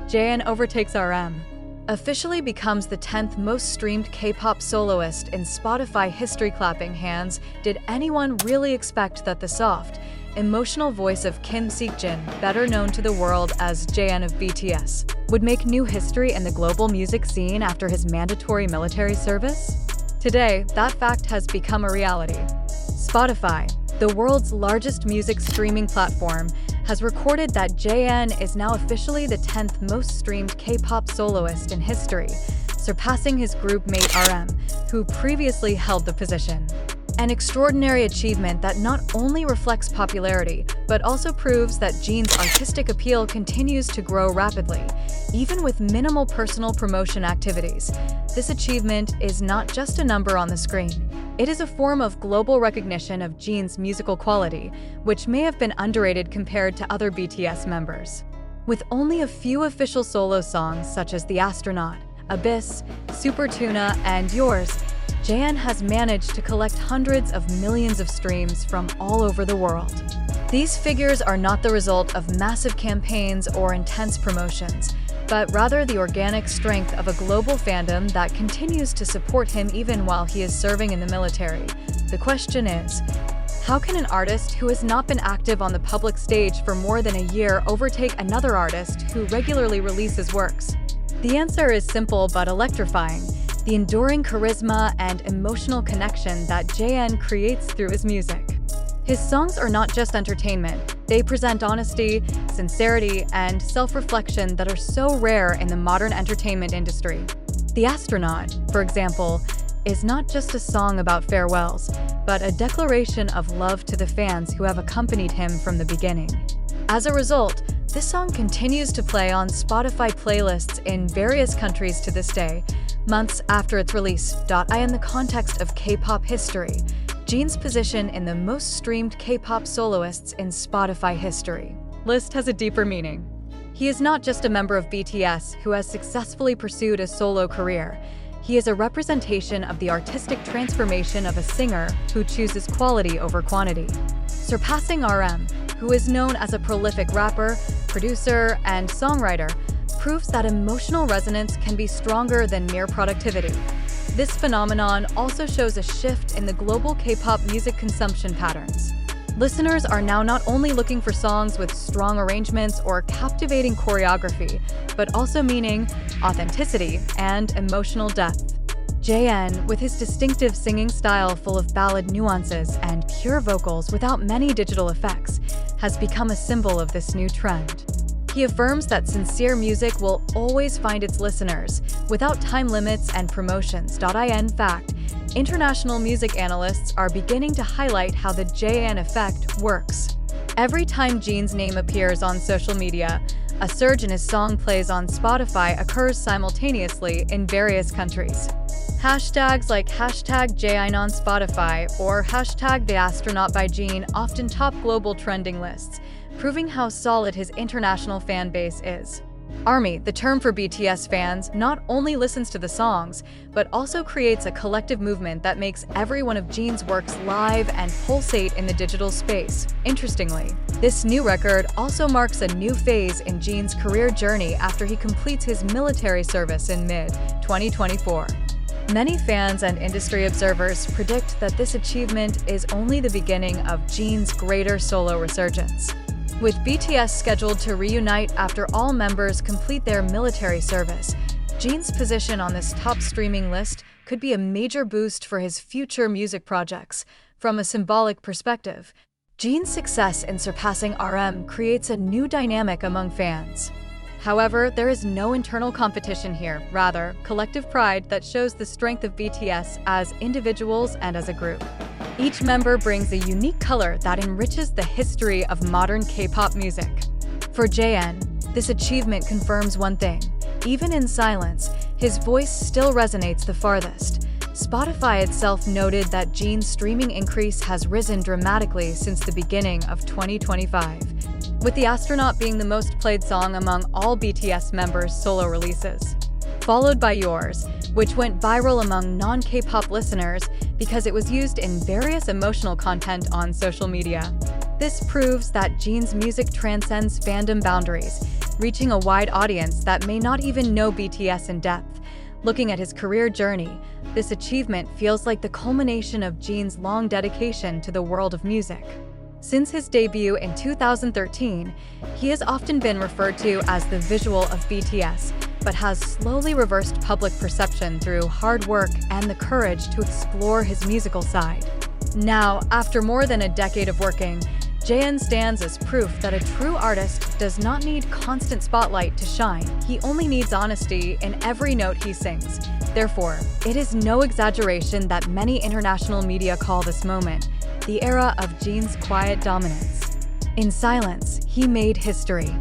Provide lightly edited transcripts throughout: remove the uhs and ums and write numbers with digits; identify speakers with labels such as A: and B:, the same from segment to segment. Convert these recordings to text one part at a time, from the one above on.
A: Jin overtakes RM. Officially becomes the 10th most streamed K-pop soloist in Spotify history. Clapping hands. Did anyone really expect that the soft, emotional voice of Seokjin, better known to the world as Jin of BTS, would make new history in the global music scene after his mandatory military service? Today, that fact has become a reality. Spotify, the world's largest music streaming platform, has recorded that Jin is now officially the 10th most streamed K-pop soloist in history, surpassing his group mate RM, who previously held the position. An extraordinary achievement that not only reflects popularity, but also proves that Jin's artistic appeal continues to grow rapidly, even with minimal personal promotion activities. This achievement is not just a number on the screen. It is a form of global recognition of Jin's musical quality, which may have been underrated compared to other BTS members. With only a few official solo songs such as The Astronaut, Abyss, Super Tuna, and Yours, Jin has managed to collect hundreds of millions of streams from all over the world. These figures are not the result of massive campaigns or intense promotions, but rather the organic strength of a global fandom that continues to support him even while he is serving in the military. The question is, how can an artist who has not been active on the public stage for more than a year overtake another artist who regularly releases works? The answer is simple but electrifying: the enduring charisma and emotional connection that Jin creates through his music. His songs are not just entertainment, they present honesty, sincerity, and self-reflection that are so rare in the modern entertainment industry. The Astronaut, for example, is not just a song about farewells, but a declaration of love to the fans who have accompanied him from the beginning. As a result, this song continues to play on Spotify playlists in various countries to this day, months after its release. In the context of K-pop history, Jin's position in the most streamed K-pop soloists in Spotify history list has a deeper meaning. He is not just a member of BTS who has successfully pursued a solo career. He is a representation of the artistic transformation of a singer who chooses quality over quantity. Surpassing RM, who is known as a prolific rapper, producer, and songwriter, proves that emotional resonance can be stronger than mere productivity. This phenomenon also shows a shift in the global K-pop music consumption patterns. Listeners are now not only looking for songs with strong arrangements or captivating choreography, but also meaning, authenticity, and emotional depth. Jin, with his distinctive singing style full of ballad nuances and pure vocals without many digital effects, has become a symbol of this new trend. He affirms that sincere music will always find its listeners, without time limits and promotions. In fact, international music analysts are beginning to highlight how the Jin effect works. Every time Jin's name appears on social media, a surge in his song plays on Spotify occurs simultaneously in various countries. Hashtags like #Jin on Spotify or #TheAstronaut by Jin often top global trending lists, proving how solid his international fan base is. ARMY, the term for BTS fans, not only listens to the songs, but also creates a collective movement that makes every one of Jin's works live and pulsate in the digital space. Interestingly, this new record also marks a new phase in Jin's career journey after he completes his military service in mid-2024. Many fans and industry observers predict that this achievement is only the beginning of Jin's greater solo resurgence. With BTS scheduled to reunite after all members complete their military service, Jin's position on this top streaming list could be a major boost for his future music projects. From a symbolic perspective, Jin's success in surpassing RM creates a new dynamic among fans. However, there is no internal competition here, rather, collective pride that shows the strength of BTS as individuals and as a group. Each member brings a unique color that enriches the history of modern K-pop music. For Jin, this achievement confirms one thing: even in silence, his voice still resonates the farthest. Spotify itself noted that Jin's streaming increase has risen dramatically since the beginning of 2025, with The Astronaut being the most played song among all BTS members' solo releases, followed by Yours, which went viral among non-K-pop listeners because it was used in various emotional content on social media. This proves that Jin's music transcends fandom boundaries, reaching a wide audience that may not even know BTS in depth. Looking at his career journey, this achievement feels like the culmination of Jin's long dedication to the world of music. Since his debut in 2013, he has often been referred to as the visual of BTS, but has slowly reversed public perception through hard work and the courage to explore his musical side. Now, after more than a decade of working, Jin stands as proof that a true artist does not need constant spotlight to shine. He only needs honesty in every note he sings. Therefore, it is no exaggeration that many international media call this moment the era of Jin's quiet dominance. In silence, he made history.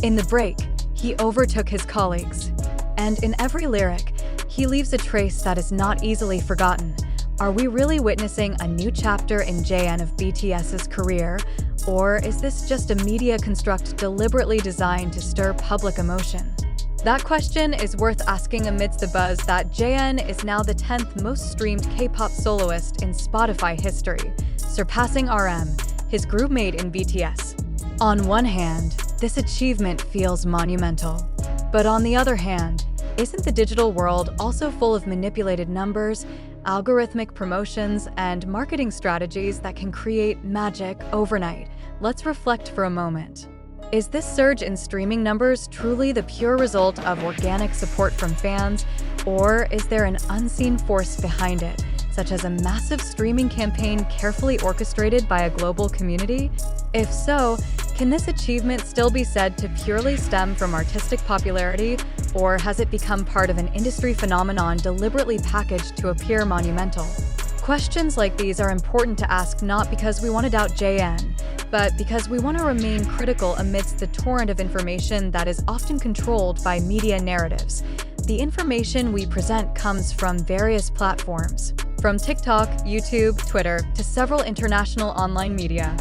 A: In the break, he overtook his colleagues. And in every lyric, he leaves a trace that is not easily forgotten. Are we really witnessing a new chapter in Jin of BTS's career? Or is this just a media construct deliberately designed to stir public emotion? That question is worth asking amidst the buzz that Jin is now the 10th most streamed K-pop soloist in Spotify history, surpassing RM, his groupmate in BTS. On one hand, this achievement feels monumental. But on the other hand, isn't the digital world also full of manipulated numbers, algorithmic promotions, and marketing strategies that can create magic overnight? Let's reflect for a moment. Is this surge in streaming numbers truly the pure result of organic support from fans, or is there an unseen force behind it, such as a massive streaming campaign carefully orchestrated by a global community? If so, can this achievement still be said to purely stem from artistic popularity, or has it become part of an industry phenomenon deliberately packaged to appear monumental? Questions like these are important to ask not because we want to doubt Jin, but because we want to remain critical amidst the torrent of information that is often controlled by media narratives. The information we present comes from various platforms, from TikTok, YouTube, Twitter, to several international online media.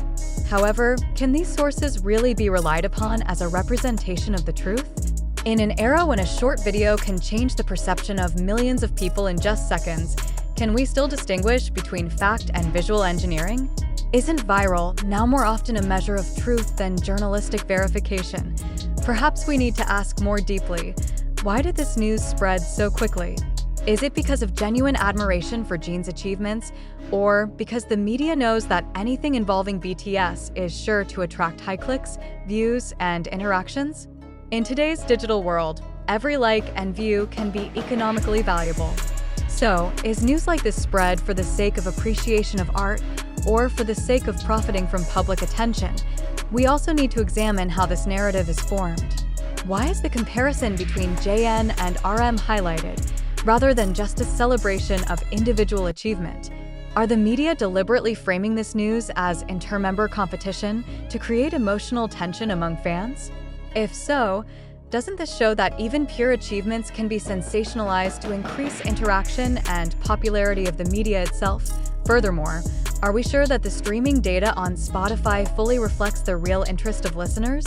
A: However, can these sources really be relied upon as a representation of the truth? In an era when a short video can change the perception of millions of people in just seconds, can we still distinguish between fact and visual engineering? Isn't viral now more often a measure of truth than journalistic verification? Perhaps we need to ask more deeply, why did this news spread so quickly? Is it because of genuine admiration for Jin's achievements, or because the media knows that anything involving BTS is sure to attract high clicks, views, and interactions? In today's digital world, every like and view can be economically valuable. So, is news like this spread for the sake of appreciation of art, or for the sake of profiting from public attention? We also need to examine how this narrative is formed. Why is the comparison between Jin and RM highlighted, rather than just a celebration of individual achievement? Are the media deliberately framing this news as inter-member competition to create emotional tension among fans? If so, doesn't this show that even pure achievements can be sensationalized to increase interaction and popularity of the media itself? Furthermore, are we sure that the streaming data on Spotify fully reflects the real interest of listeners?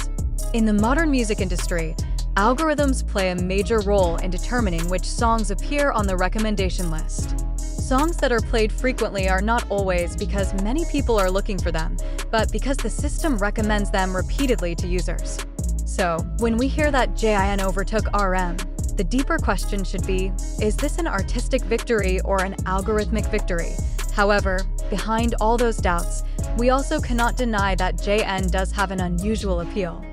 A: In the modern music industry, algorithms play a major role in determining which songs appear on the recommendation list. Songs that are played frequently are not always because many people are looking for them, but because the system recommends them repeatedly to users. So, when we hear that Jin overtook RM, the deeper question should be, is this an artistic victory or an algorithmic victory? However, behind all those doubts, we also cannot deny that Jin does have an unusual appeal.